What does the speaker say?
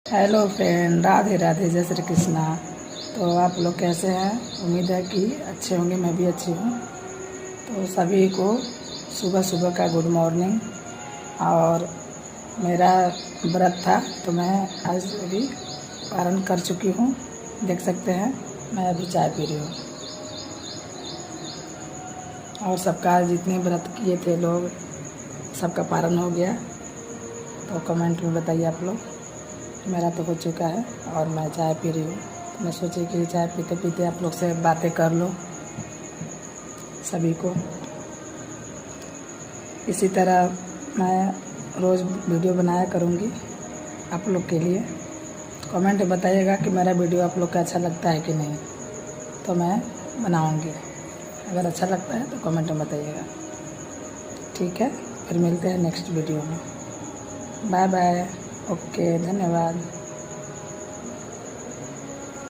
Hello friend, Radhe Radhe, जय श्री कृष्णा। तो आप लोग कैसे हैं? उम्मीद है कि अच्छे होंगे। मैं भी अच्छी हूँ। तो सभी को सुबह सुबह का गुड मॉर्निंग। और मेरा व्रत था तो मैं आज अभी पारण कर चुकी हूँ। देख सकते हैं, मैं अभी चाय पी रही हूँ। और सबका जितने व्रत किए थे लोग, सबका पारण हो गया। तो कमेंट में बताइए आप लोग। मेरा तो हो चुका है और मैं चाय पी रही हूँ। तो मैं सोची कि चाय पीते पीते आप लोग से बातें कर लो। सभी को इसी तरह मैं रोज़ वीडियो बनाया करूँगी आप लोग के लिए। कमेंट में बताइएगा कि मेरा वीडियो आप लोग को अच्छा लगता है कि नहीं, तो मैं बनाऊँगी। अगर अच्छा लगता है तो कमेंट में बताइएगा। ठीक है, फिर मिलते हैं नेक्स्ट वीडियो में। Bye bye. ओके, धन्यवाद।